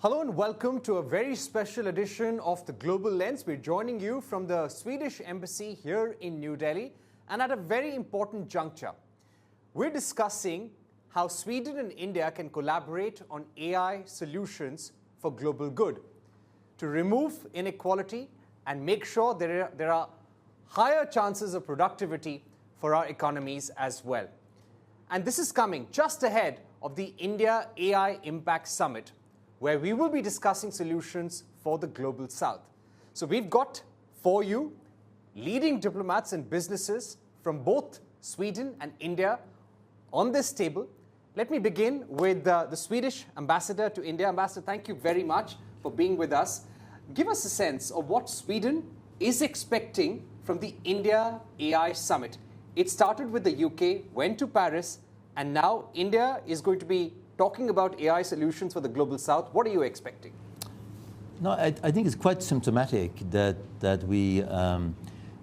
Hello and welcome to a very special edition of The Global Lens. We're joining you from the Swedish Embassy here in New Delhi and at a very important juncture. We're discussing how Sweden and India can collaborate on AI solutions for global good to remove inequality and make sure there are higher chances of productivity for our economies as well. And this is coming just ahead of the India AI Impact Summit, where we will be discussing solutions for the global south. So we've got for you leading diplomats and businesses from both Sweden and India on this table. Let me begin with the Swedish ambassador to India. Ambassador, thank you very much for being with us. Give us a sense of what Sweden is expecting from the India AI Summit. It started with the UK, went to Paris, and now India is going to be talking about AI solutions for the global south. What are you expecting? No, I think it's quite symptomatic that we are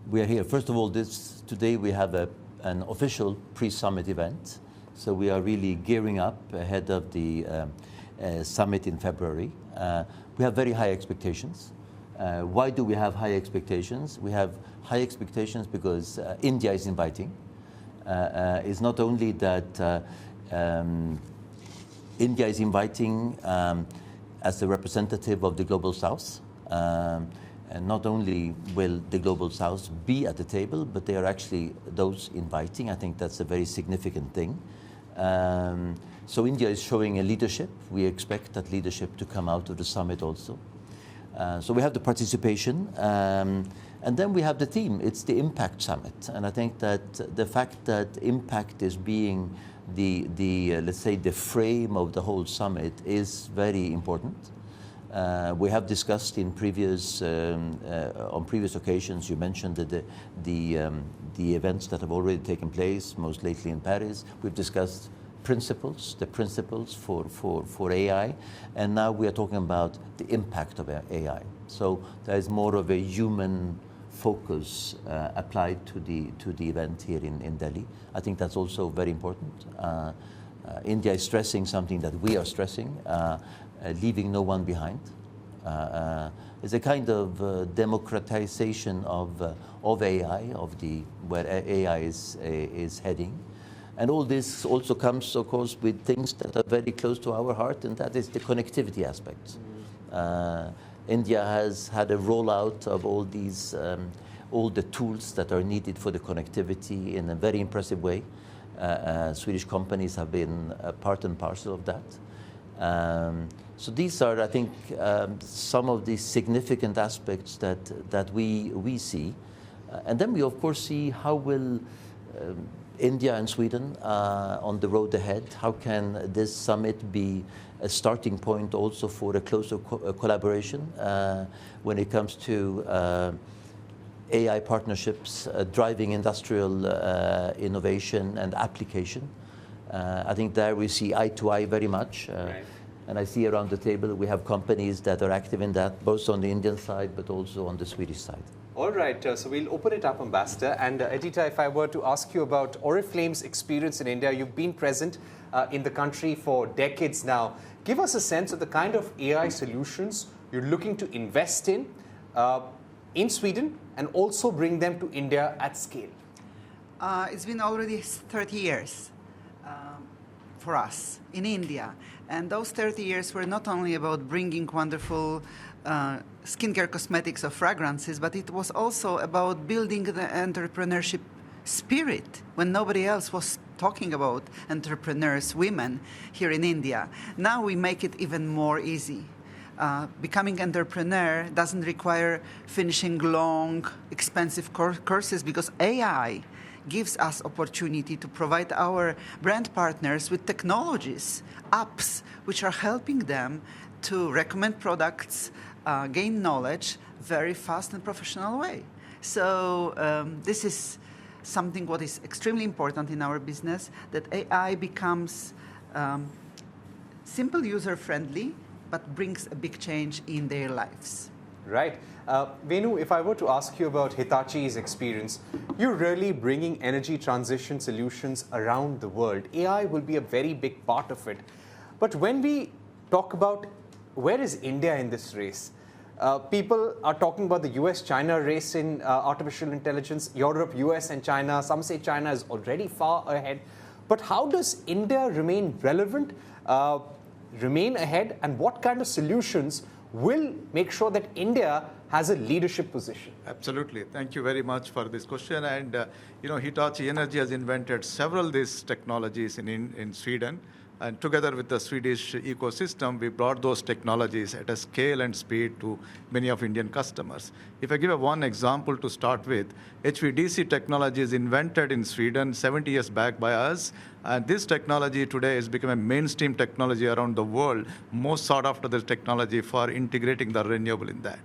here. First of all, today we have an official pre-summit event. So we are really gearing up ahead of the summit in February. We have very high expectations. Why do we have high expectations? We have high expectations because India is inviting. It's not only that India is inviting as a representative of the Global South. And not only will the Global South be at the table, but they are actually those inviting. I think that's a very significant thing. So India is showing a leadership. We expect that leadership to come out of the summit also. So we have the participation. And then we have the theme. It's the Impact Summit. And I think that the fact that impact is being let's say, the frame of the whole summit is very important. We have discussed in on previous occasions. You mentioned the events that have already taken place, most lately in Paris. We've discussed the principles for AI, and now we are talking about the impact of AI. So there is more of a human focus applied to the event here in Delhi. I think that's also very important. India is stressing something that we are stressing, leaving no one behind. It's a kind of democratization of AI, where AI is heading. And all this also comes, of course, with things that are very close to our heart, and that is the connectivity aspect. India has had a rollout of all the tools that are needed for the connectivity in a very impressive way. Swedish companies have been part and parcel of that. So these are, I think, some of the significant aspects that we see. And then we, of course, see how will India and Sweden on the road ahead. How can this summit be a starting point also for a closer collaboration when it comes to AI partnerships, driving industrial innovation and application? I think there we see eye to eye very much. Right. And I see around the table we have companies that are active in that, both on the Indian side but also on the Swedish side. All right, so we'll open it up, Ambassador. And Edita, if I were to ask you about Oriflame's experience in India, you've been present in the country for decades now. Give us a sense of the kind of AI solutions you're looking to invest in Sweden and also bring them to India at scale. It's been already 30 years for us in India. And those 30 years were not only about bringing wonderful skincare cosmetics or fragrances, but it was also about building the entrepreneurship spirit when nobody else was talking about entrepreneurs, women here in India. Now we make it even more easy. Becoming entrepreneur doesn't require finishing long, expensive courses because AI gives us opportunity to provide our brand partners with technologies, apps, which are helping them to recommend products, gain knowledge very fast and professional way. So this is something what is extremely important in our business, that AI becomes simple user-friendly, but brings a big change in their lives. Right. Venu, if I were to ask you about Hitachi's experience, you're really bringing energy transition solutions around the world. AI will be a very big part of it. But when we talk about where is India in this race? People are talking about the US-China race in artificial intelligence, Europe, US and China. Some say China is already far ahead. But how does India remain relevant, remain ahead, and what kind of solutions will make sure that India has a leadership position? Absolutely. Thank you very much for this question. And Hitachi Energy has invented several of these technologies in Sweden. And together with the Swedish ecosystem, we brought those technologies at a scale and speed to many of Indian customers. If I give one example to start with, HVDC technology is invented in Sweden 70 years back by us. And this technology today has become a mainstream technology around the world, most sought after the technology for integrating the renewable in that.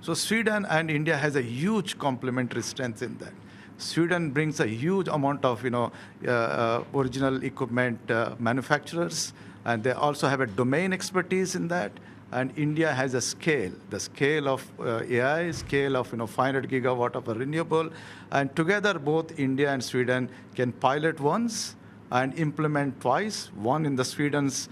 So Sweden and India has a huge complementary strength in that. Sweden brings a huge amount of original equipment manufacturers, and they also have a domain expertise in that. And India has a scale, the scale of AI, scale of 500 gigawatt of a renewable, and together both India and Sweden can pilot once and implement twice. One in the Sweden's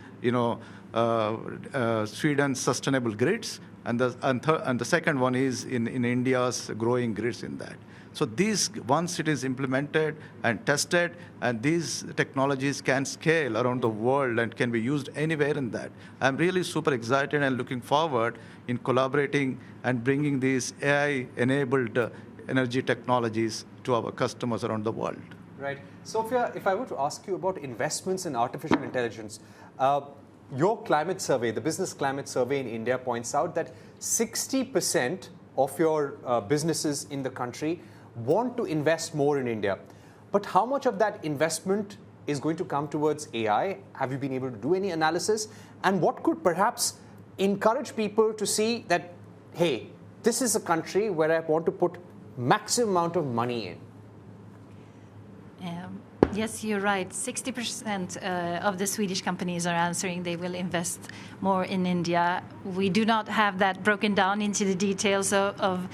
Sweden's sustainable grids, and the second one is in India's growing grids in that. So these, once it is implemented and tested, and these technologies can scale around the world and can be used anywhere in that. I'm really super excited and looking forward in collaborating and bringing these AI-enabled energy technologies to our customers around the world. Right. Sophia, if I were to ask you about investments in artificial intelligence, your climate survey, the business climate survey in India points out that 60% of your businesses in the country want to invest more in India. But how much of that investment is going to come towards AI? Have you been able to do any analysis? And what could perhaps encourage people to see that, hey, this is a country where I want to put maximum amount of money in? Yes, you're right. 60% of the Swedish companies are answering they will invest more in India. We do not have that broken down into the details of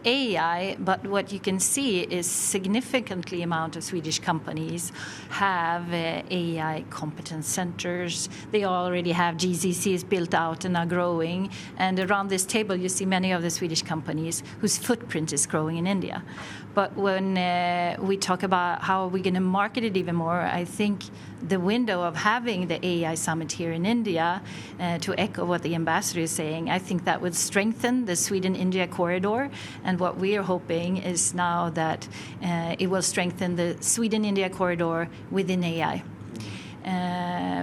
AI, but what you can see is significantly amount of Swedish companies have AI competence centers. They already have GCCs built out and are growing. And around this table, you see many of the Swedish companies whose footprint is growing in India. But when we talk about how are we going to market it even more, I think the window of having the AI summit here in India, to echo what the ambassador is saying, I think that would strengthen the Sweden-India corridor. And what we are hoping is now that it will strengthen the Sweden-India corridor within AI.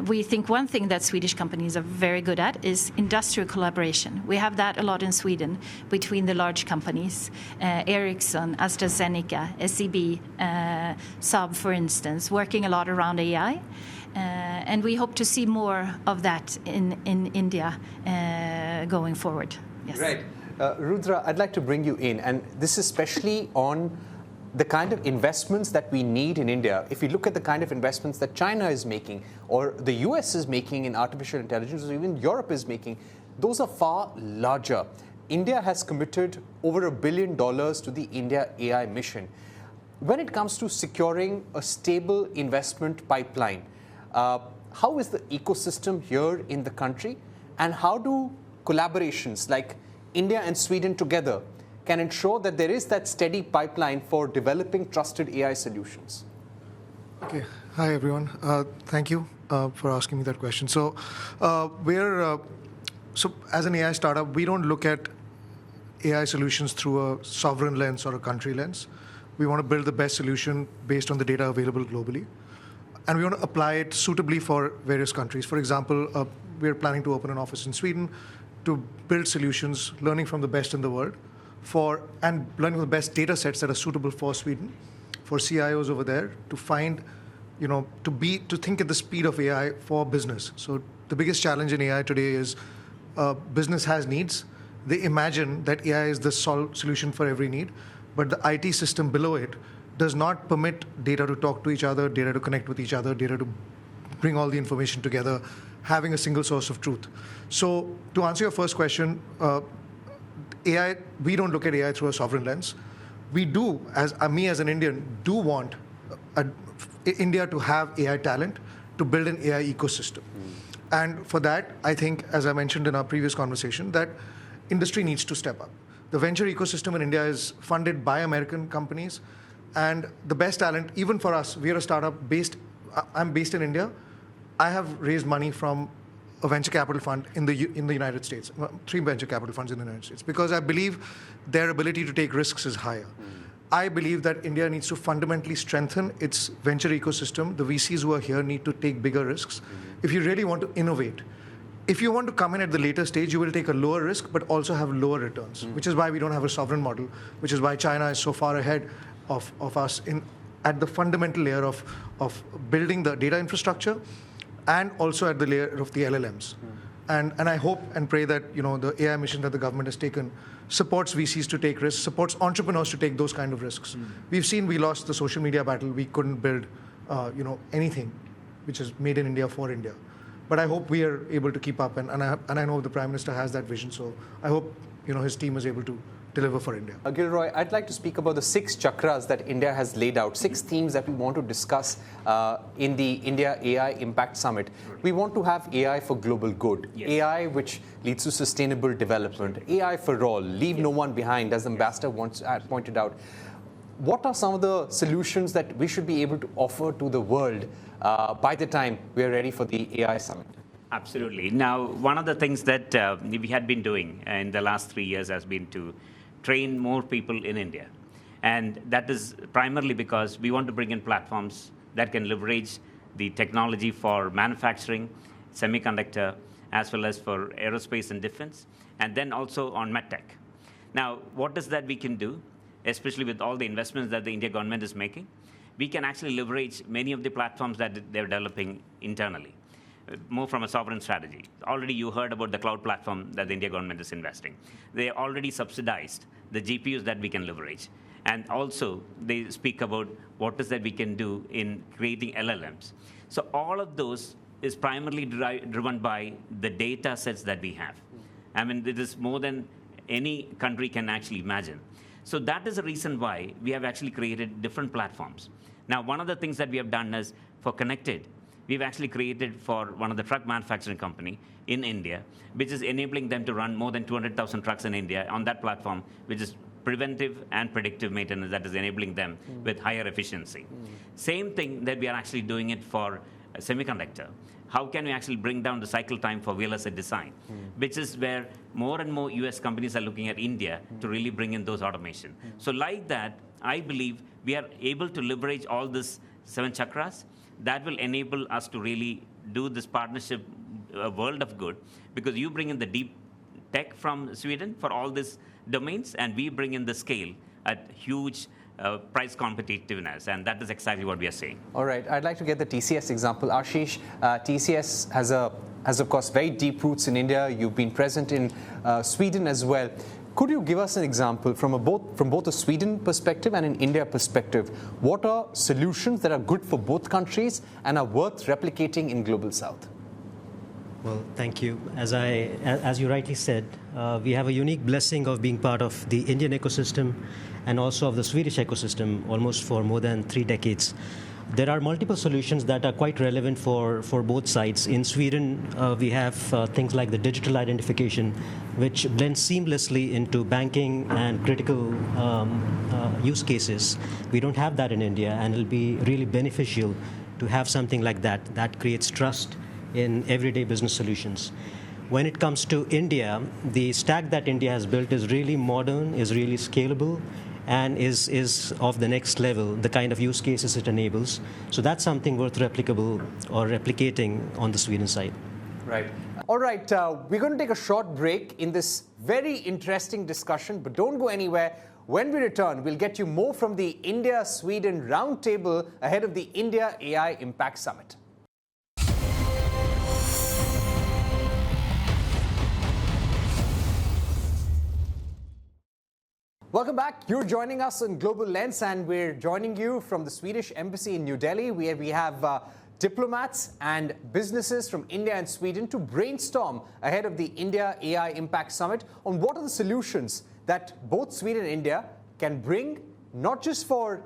We think one thing that Swedish companies are very good at is industrial collaboration. We have that a lot in Sweden between the large companies, Ericsson, AstraZeneca, SEB, Saab, for instance, working a lot around AI. And we hope to see more of that in India going forward. Yes. Right. Rudra, I'd like to bring you in, and this is especially on the kind of investments that we need in India. If you look at the kind of investments that China is making, or the US is making in artificial intelligence, or even Europe is making, those are far larger. India has committed over $1 billion to the India AI mission. When it comes to securing a stable investment pipeline, how is the ecosystem here in the country, and how do collaborations like India and Sweden together can ensure that there is that steady pipeline for developing trusted AI solutions? Okay. Hi, everyone. Thank you for asking me that question. So, so as an AI startup, we don't look at AI solutions through a sovereign lens or a country lens. We want to build the best solution based on the data available globally. And we want to apply it suitably for various countries. For example, we're planning to open an office in Sweden to build solutions, learning from the best in the world, and learning the best data sets that are suitable for Sweden, for CIOs over there to find, to think at the speed of AI for business. So the biggest challenge in AI today is business has needs. They imagine that AI is the solution for every need, but the IT system below it does not permit data to talk to each other, data to connect with each other, data to bring all the information together, having a single source of truth. So to answer your first question, AI, we don't look at AI through a sovereign lens. We do, as an Indian, do want India to have AI talent to build an AI ecosystem. And for that, I think, as I mentioned in our previous conversation, that industry needs to step up. The venture ecosystem in India is funded by American companies, and the best talent, even for us, we are a startup I'm based in India. I have raised money from a venture capital fund in the United States, 3 venture capital funds in the United States, because I believe their ability to take risks is higher. I believe that India needs to fundamentally strengthen its venture ecosystem. The VCs who are here need to take bigger risks. If you really want to innovate, if you want to come in at the later stage, you will take a lower risk, but also have lower returns, which is why we don't have a sovereign model, which is why China is so far ahead of us at the fundamental layer of building the data infrastructure and also at the layer of the LLMs. And I hope and pray that the AI mission that the government has taken supports VCs to take risks, supports entrepreneurs to take those kind of risks. We've seen we lost the social media battle. We couldn't build anything which is made in India for India. But I hope we are able to keep up, and I know the Prime Minister has that vision. So I hope his team is able to deliver for India. Gilroy, I'd like to speak about the 6 chakras that India has laid out, 6 themes that we want to discuss in the India AI Impact Summit. We want to have AI for global good, AI which leads to sustainable development, AI for all, leave no one behind, as the Ambassador once pointed out. What are some of the solutions that we should be able to offer to the world by the time we are ready for the AI Summit? Absolutely. Now, one of the things that we had been doing in the last 3 years has been to train more people in India. And that is primarily because we want to bring in platforms that can leverage the technology for manufacturing, semiconductor, as well as for aerospace and defense, and then also on medtech. Now, what is that we can do, especially with all the investments that the India government is making? We can actually leverage many of the platforms that they're developing internally, more from a sovereign strategy. Already you heard about the cloud platform that the India government is investing. They already subsidized the GPUs that we can leverage. And also they speak about what is that we can do in creating LLMs. So all of those is primarily driven by the data sets that we have. I mean, it is more than any country can actually imagine. So that is the reason why we have actually created different platforms. Now, one of the things that we have done is for Connected, we've actually created for one of the truck manufacturing company in India, which is enabling them to run more than 200,000 trucks in India on that platform, which is preventive and predictive maintenance that is enabling them with higher efficiency. Same thing that we are actually doing it for a semiconductor. How can we actually bring down the cycle time for VLSI design, which is where more and more US companies are looking at India to really bring in those automation. So like that, I believe we are able to leverage all these 7 chakras that will enable us to really do this partnership, world of good, because you bring in the deep tech from Sweden for all these domains, and we bring in the scale at huge price competitiveness, and that is exactly what we are saying. All right, I'd like to get the TCS example. Ashish, TCS has of course very deep roots in India. You've been present in Sweden as well. Could you give us an example from both a Sweden perspective and an India perspective? What are solutions that are good for both countries and are worth replicating in Global South? Well, thank you. As you rightly said, we have a unique blessing of being part of the Indian ecosystem and also of the Swedish ecosystem almost for more than 3 decades. There are multiple solutions that are quite relevant for both sides. In Sweden, we have things like the digital identification, which blends seamlessly into banking and critical use cases. We don't have that in India, and it'll be really beneficial to have something like that. That creates trust in everyday business solutions. When it comes to India, the stack that India has built is really modern, is really scalable, and is of the next level, the kind of use cases it enables. So that's something worth replicable or replicating on the Sweden side. Right. All right, we're going to take a short break in this very interesting discussion, but don't go anywhere. When we return, we'll get you more from the India-Sweden Roundtable ahead of the India AI Impact Summit. Welcome back. You're joining us on Global Lens, and we're joining you from the Swedish Embassy in New Delhi, where we have diplomats and businesses from India and Sweden to brainstorm ahead of the India AI Impact Summit on what are the solutions that both Sweden and India can bring, not just for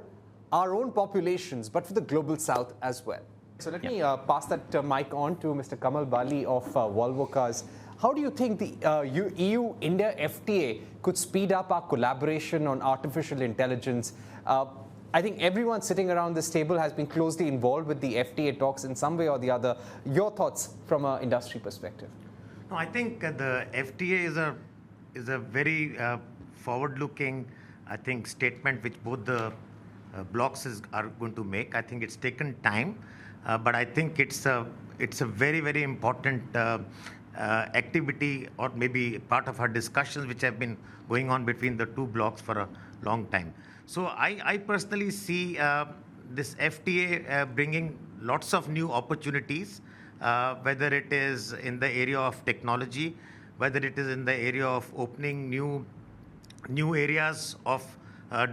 our own populations, but for the Global South as well. So let me pass that mic on to Mr. Kamal Bali of Volvo Cars. How do you think the EU-India FTA could speed up our collaboration on artificial intelligence? I think everyone sitting around this table has been closely involved with the FTA talks in some way or the other. Your thoughts from an industry perspective? No, I think the FTA is a very forward-looking, I think, statement which both the blocks are going to make. I think it's taken time, but I think it's a very, very important activity, or maybe part of our discussions which have been going on between the two blocks for a long time. So I personally see this FTA bringing lots of new opportunities, whether it is in the area of technology, whether it is in the area of opening new areas of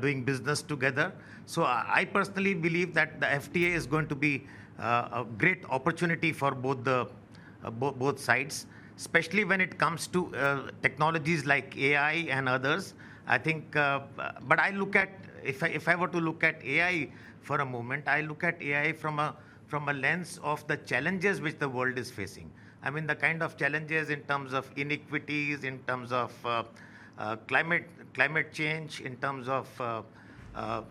doing business together. So I personally believe that the FTA is going to be a great opportunity for both sides, especially when it comes to technologies like AI and others. I think, but I look at, if I were to look at AI for a moment, I look at AI from a lens of the challenges which the world is facing. I mean, the kind of challenges in terms of inequities, in terms of climate change, in terms of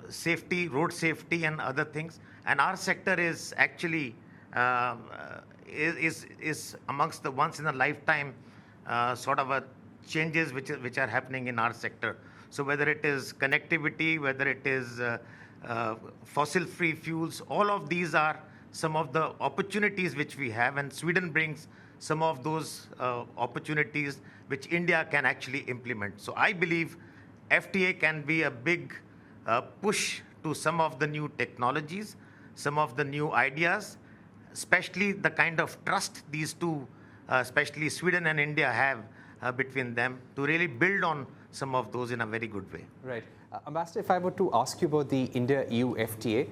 safety, road safety, and other things. And our sector is actually is amongst the once in a lifetime sort of a changes which are happening in our sector. So whether it is connectivity, whether it is fossil-free fuels, all of these are some of the opportunities which we have, and Sweden brings some of those opportunities which India can actually implement. So I believe FTA can be a big push to some of the new technologies, some of the new ideas, especially the kind of trust these two, especially Sweden and India, have between them, to really build on some of those in a very good way. Right. Ambassador, if I were to ask you about the India-EU FTA,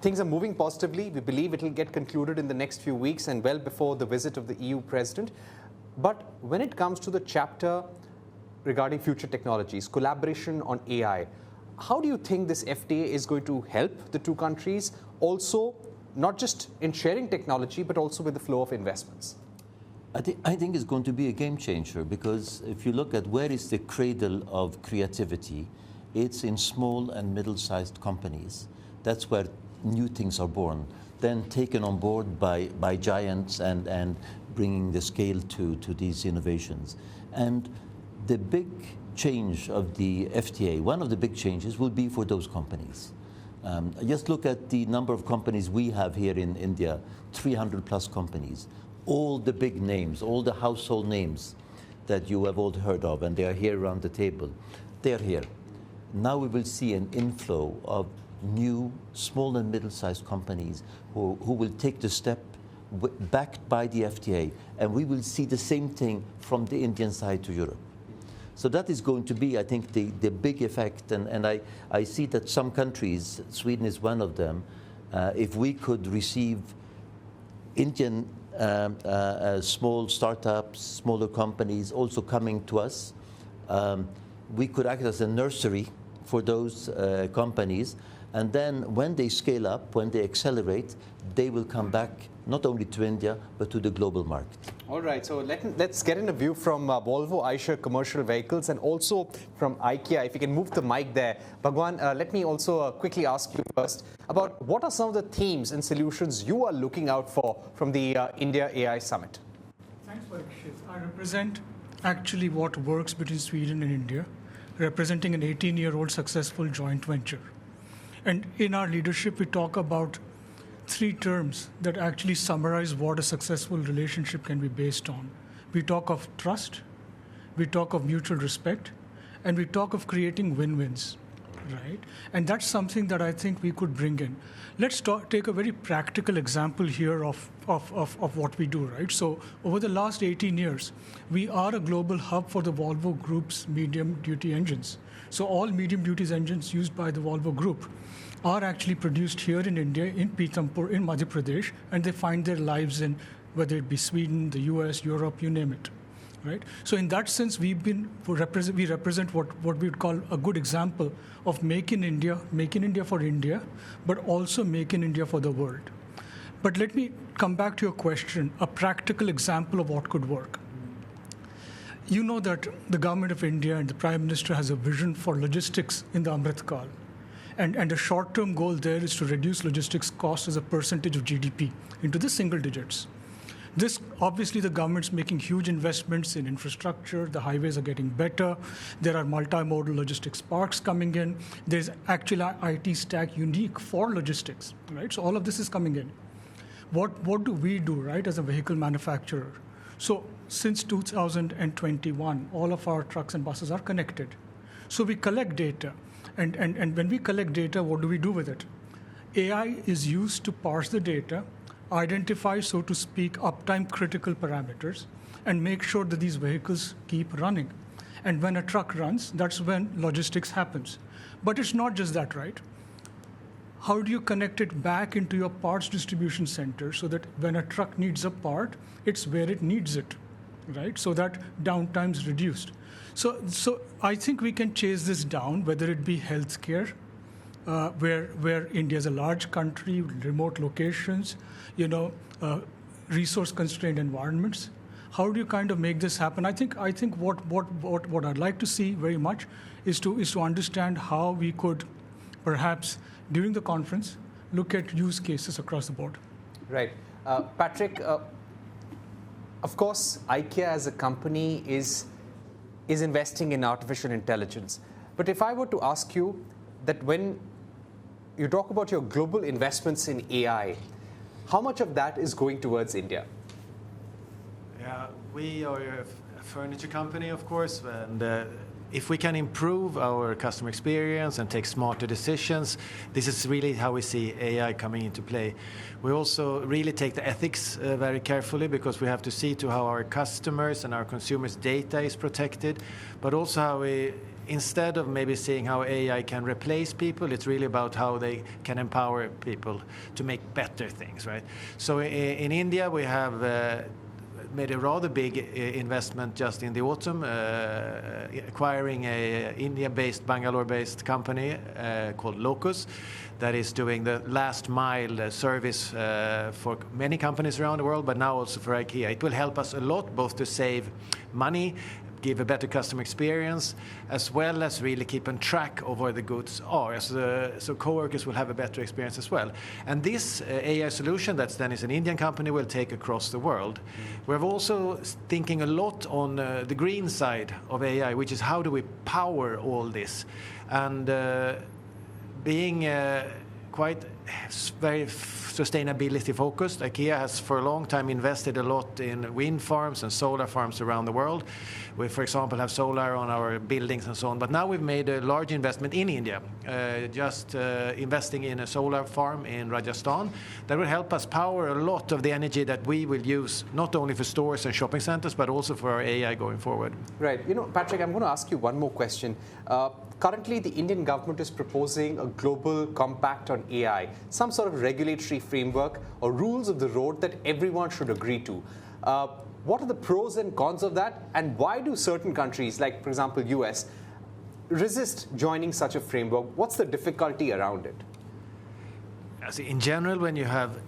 things are moving positively. We believe it will get concluded in the next few weeks and well before the visit of the EU president. But when it comes to the chapter regarding future technologies, collaboration on AI, how do you think this FTA is going to help the two countries, also not just in sharing technology, but also with the flow of investments? I think it's going to be a game changer, because if you look at where is the cradle of creativity, it's in small and middle-sized companies. That's where new things are born, then taken on board by giants and bringing the scale to these innovations. And the big change of the FTA, one of the big changes will be for those companies. Just look at the number of companies we have here in India, 300 plus companies. All the big names, all the household names that you have all heard of, and they are here around the table, they're here. Now we will see an inflow of new small and middle-sized companies who will take the step backed by the FTA, and we will see the same thing from the Indian side to Europe. So that is going to be, I think, the big effect, and I see that some countries, Sweden is one of them, if we could receive Indian small startups, smaller companies also coming to us, we could act as a nursery for those companies, and then when they scale up, when they accelerate, they will come back not only to India, but to the global market. All right, so let's get in a view from Volvo Eicher Commercial Vehicles and also from IKEA. If you can move the mic there. Bhagwan, let me also quickly ask you first about what are some of the themes and solutions you are looking out for from the India AI Summit? Thanks, Parikshit. I represent actually what works between Sweden and India, representing an 18-year-old successful joint venture. And in our leadership, we talk about three terms that actually summarize what a successful relationship can be based on. We talk of trust, we talk of mutual respect, and we talk of creating win-wins, right? And that's something that I think we could bring in. Let's take a very practical example here of what we do, right? So over the last 18 years, we are a global hub for the Volvo Group's medium-duty engines. So all medium-duty engines used by the Volvo Group are actually produced here in India, in Pithampur, in Madhya Pradesh, and they find their lives in, whether it be Sweden, the US, Europe, you name it, right? So in that sense, we represent what we would call a good example of make in India for India, but also make in India for the world. But let me come back to your question, a practical example of what could work. You know that the government of India and the Prime Minister has a vision for logistics in the Amrit Kal. And the short-term goal there is to reduce logistics costs as a percentage of GDP into the single digits. This, obviously, the government's making huge investments in infrastructure. The highways are getting better. There are multimodal logistics parks coming in. There's actually an IT stack unique for logistics, right? So all of this is coming in. What do we do, right, as a vehicle manufacturer? So since 2021, all of our trucks and buses are connected. So we collect data. And when we collect data, what do we do with it? AI is used to parse the data, identify, so to speak, uptime critical parameters, and make sure that these vehicles keep running. And when a truck runs, that's when logistics happens. But it's not just that, right? How do you connect it back into your parts distribution center so that when a truck needs a part, it's where it needs it, right? So that downtime is reduced. So I think we can chase this down, whether it be healthcare, where India is a large country, remote locations, resource-constrained environments. How do you kind of make this happen? I think what I'd like to see very much is to understand how we could perhaps during the conference look at use cases across the board. Right, Patrick. Of course, IKEA as a company is investing in artificial intelligence. But if I were to ask you that when you talk about your global investments in AI, how much of that is going towards India? Yeah, we are a furniture company, of course, and if we can improve our customer experience and take smarter decisions, this is really how we see AI coming into play. We also really take the ethics very carefully because we have to see to how our customers and our consumers' data is protected, but also how we, instead of maybe seeing how AI can replace people, it's really about how they can empower people to make better things, right? So in India, we have made a rather big investment just in the autumn, acquiring a India-based, Bangalore-based company called Locus that is doing the last mile service for many companies around the world, but now also for IKEA. It will help us a lot, both to save money, give a better customer experience, as well as really keeping track of where the goods are. So co-workers will have a better experience as well. And this AI solution that then is an Indian company will take across the world. We're also thinking a lot on the green side of AI, which is how do we power all this? And being quite very sustainability focused, IKEA has for a long time invested a lot in wind farms and solar farms around the world. We, for example, have solar on our buildings and so on. But now we've made a large investment in India, investing in a solar farm in Rajasthan that will help us power a lot of the energy that we will use, not only for stores and shopping centers, but also for our AI going forward. Right. Patrick, I'm going to ask you one more question. Currently, the Indian government is proposing a global compact on AI, some sort of regulatory framework or rules of the road that everyone should agree to. What are the pros and cons of that? And why do certain countries, like, for example, US, resist joining such a framework? What's the difficulty around it? In general, when you have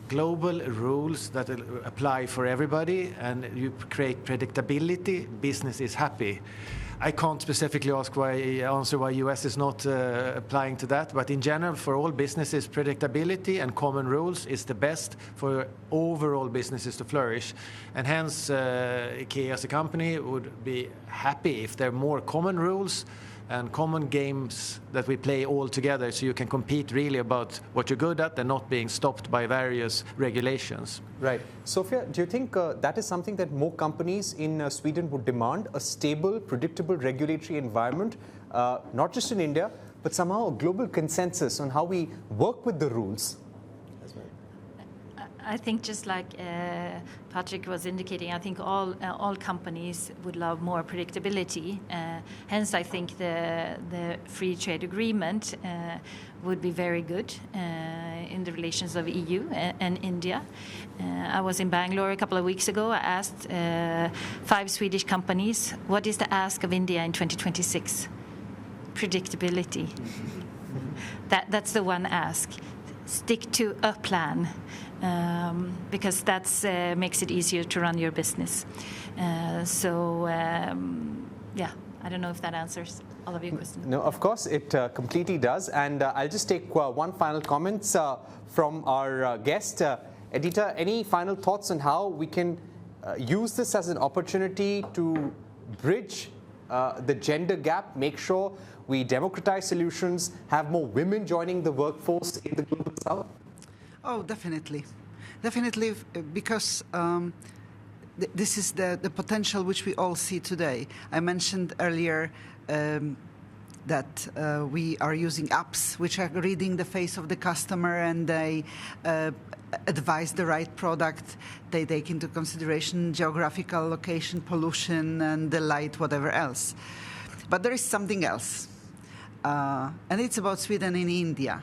global rules that apply for everybody and you create predictability, business is happy. I can't specifically answer why US is not applying to that, but in general, for all businesses, predictability and common rules is the best for overall businesses to flourish. And hence, IKEA as a company would be happy if there are more common rules and common games that we play all together so you can compete really about what you're good at and not being stopped by various regulations. Right. Sophia, do you think that is something that more companies in Sweden would demand, a stable, predictable regulatory environment, not just in India, but somehow a global consensus on how we work with the rules? I think just like Patrick was indicating, I think all companies would love more predictability. Hence, I think the free trade agreement would be very good in the relations of EU and India. I was in Bangalore a couple of weeks ago. I asked 5 Swedish companies, what is the ask of India in 2026? Predictability. That's the one ask. Stick to a plan. because that makes it easier to run your business. Yeah, I don't know if that answers all of your questions. No, of course, it completely does. And I'll just take one final comment from our guest. Edita, any final thoughts on how we can use this as an opportunity to bridge the gender gap, make sure we democratize solutions, have more women joining the workforce in the Global South? Oh, definitely. Definitely, because this is the potential which we all see today. I mentioned earlier that we are using apps which are reading the face of the customer, and they advise the right product. They take into consideration geographical location, pollution, and the light, whatever else. But there is something else, and it's about Sweden and India.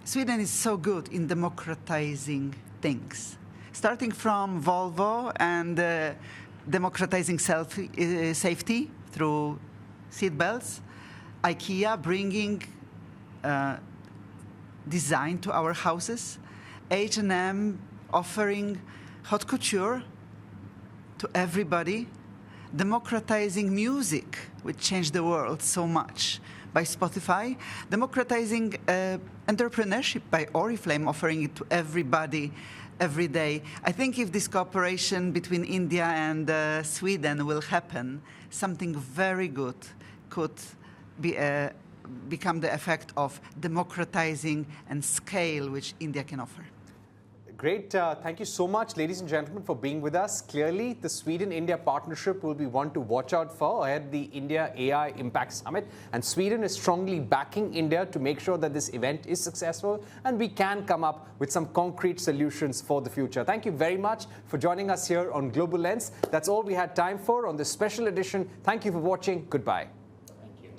Sweden is so good in democratizing things, starting from Volvo and democratizing safety through seat belts, IKEA bringing design to our houses, H&M offering haute couture to everybody, democratizing music, which changed the world so much, by Spotify, democratizing entrepreneurship by Oriflame, offering it to everybody every day. I think if this cooperation between India and Sweden will happen, something very good could become the effect of democratizing and scale which India can offer. Great. Thank you so much, ladies and gentlemen, for being with us. Clearly, the Sweden-India partnership will be one to watch out for ahead of the India AI Impact Summit. And Sweden is strongly backing India to make sure that this event is successful and we can come up with some concrete solutions for the future. Thank you very much for joining us here on Global Lens. That's all we had time for on this special edition. Thank you for watching. Goodbye. Thank you.